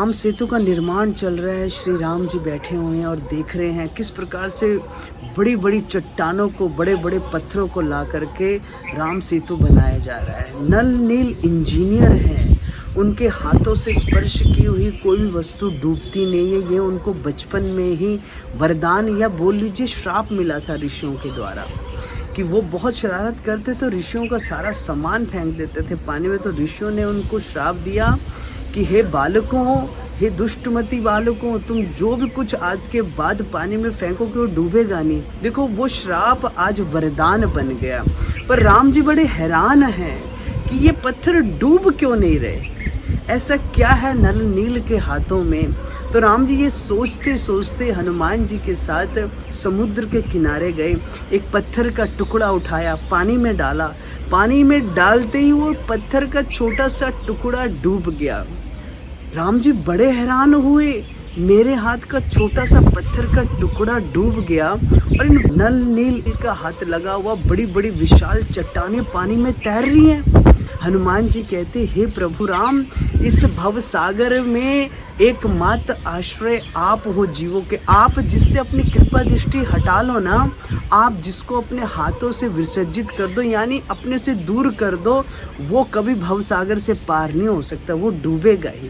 राम सेतु का निर्माण चल रहा है। श्री राम जी बैठे हुए हैं और देख रहे हैं किस प्रकार से बड़ी बड़ी चट्टानों को, बड़े बड़े पत्थरों को ला करके राम सेतु बनाया जा रहा है। नल नील इंजीनियर हैं, उनके हाथों से स्पर्श की हुई कोई भी वस्तु डूबती नहीं है। ये उनको बचपन में ही वरदान या बोल लीजिए श्राप मिला था ऋषियों के द्वारा कि वो बहुत शरारत करते तो ऋषियों का सारा सामान फेंक देते थे पानी में। तो ऋषियों ने उनको श्राप दिया कि हे बालकों, हे दुष्टमती बालकों, तुम जो भी कुछ आज के बाद पानी में फेंकोगे वो डूबेगा नहीं। देखो वो श्राप आज वरदान बन गया। पर राम जी बड़े हैरान हैं कि ये पत्थर डूब क्यों नहीं रहे, ऐसा क्या है नल नील के हाथों में। तो राम जी ये सोचते सोचते हनुमान जी के साथ समुद्र के किनारे गए, एक पत्थर का टुकड़ा उठाया, पानी में डाला। पानी में डालते ही वो पत्थर का छोटा सा टुकड़ा डूब गया। राम जी बड़े हैरान हुए, मेरे हाथ का छोटा सा पत्थर का टुकड़ा डूब गया और इन नल नील का हाथ लगा हुआ बड़ी बड़ी विशाल चट्टानें पानी में तैर रही हैं। हनुमान जी कहते, हे प्रभु राम, इस भव सागर में एकमात्र आश्रय आप हो जीवों के। आप जिससे अपनी कृपा दृष्टि हटा लो ना, आप जिसको अपने हाथों से विसर्जित कर दो, यानी अपने से दूर कर दो, वो कभी भव सागर से पार नहीं हो सकता, वो डूबेगा ही।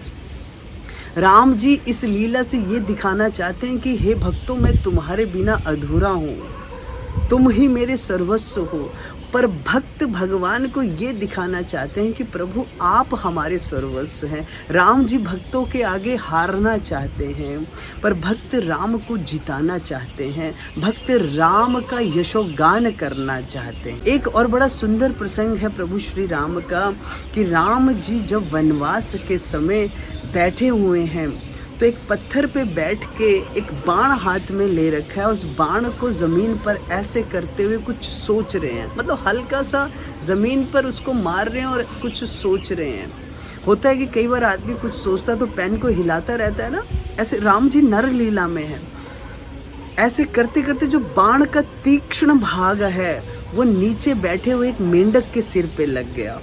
राम जी इस लीला से ये दिखाना चाहते हैं कि हे भक्तों, मैं तुम्हारे बिना अधूरा हूँ, तुम ही मेरे सर्वस्व हो। पर भक्त भगवान को ये दिखाना चाहते हैं कि प्रभु आप हमारे सर्वस्व हैं। राम जी भक्तों के आगे हारना चाहते हैं, पर भक्त राम को जिताना चाहते हैं, भक्त राम का यशोगान करना चाहते हैं। एक और बड़ा सुंदर प्रसंग है प्रभु श्री राम का कि राम जी जब वनवास के समय बैठे हुए हैं तो एक पत्थर पे बैठ के एक बाण हाथ में ले रखा है। उस बाण को ज़मीन पर ऐसे करते हुए कुछ सोच रहे हैं, मतलब हल्का सा ज़मीन पर उसको मार रहे हैं और कुछ सोच रहे हैं। होता है कि कई बार आदमी कुछ सोचता तो पेन को हिलाता रहता है ना, ऐसे राम जी नर लीला में है। ऐसे करते करते जो बाण का तीक्ष्ण भाग है वो नीचे बैठे हुए एक मेंढक के सिर पे लग गया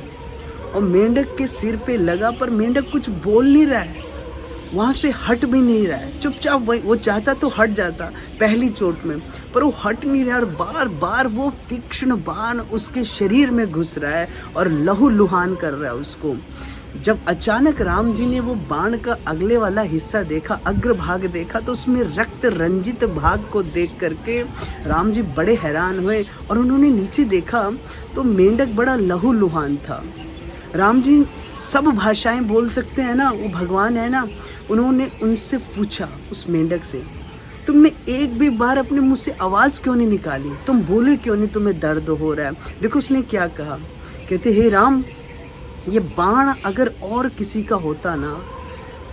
और मेंढक के सिर पे लगा पर मेंढक कुछ बोल नहीं रहा है, वहाँ से हट भी नहीं रहा है, चुपचाप वो चाहता तो हट जाता पहली चोट में, पर वो हट नहीं रहा और बार बार वो तीक्ष्ण बाण उसके शरीर में घुस रहा है और लहू लुहान कर रहा है उसको। जब अचानक राम जी ने वो बाण का अगले वाला हिस्सा देखा, अग्रभाग देखा, तो उसमें रक्त रंजित भाग को देख करके राम जी बड़े हैरान हुए और उन्होंने नीचे देखा तो मेंढक बड़ा लहू लुहान था। राम जी सब भाषाएं बोल सकते हैं ना, वो भगवान है ना। उन्होंने उनसे पूछा, उस मेंढक से, तुमने एक भी बार अपने मुंह से आवाज़ क्यों नहीं निकाली, तुम बोले क्यों नहीं, तुम्हें दर्द हो रहा है। देखो उसने क्या कहा, कहते हे राम, ये बाण अगर और किसी का होता ना,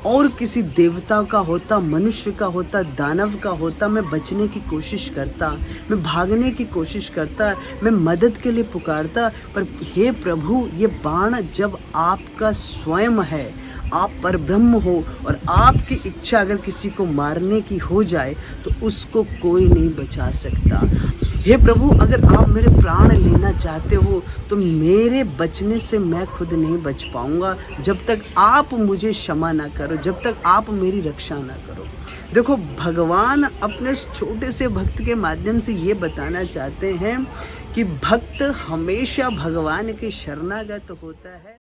और किसी देवता का होता, मनुष्य का होता, दानव का होता, मैं बचने की कोशिश करता, मैं भागने की कोशिश करता, मैं मदद के लिए पुकारता। पर हे प्रभु, ये बाण जब आपका स्वयं है, आप परब्रह्म हो और आपकी इच्छा अगर किसी को मारने की हो जाए तो उसको कोई नहीं बचा सकता। हे प्रभु, अगर आप मेरे प्राण लेना चाहते हो तो मेरे बचने से मैं खुद नहीं बच पाऊंगा जब तक आप मुझे क्षमा ना करो, जब तक आप मेरी रक्षा ना करो। देखो भगवान अपने छोटे से भक्त के माध्यम से ये बताना चाहते हैं कि भक्त हमेशा भगवान के शरणागत होता है।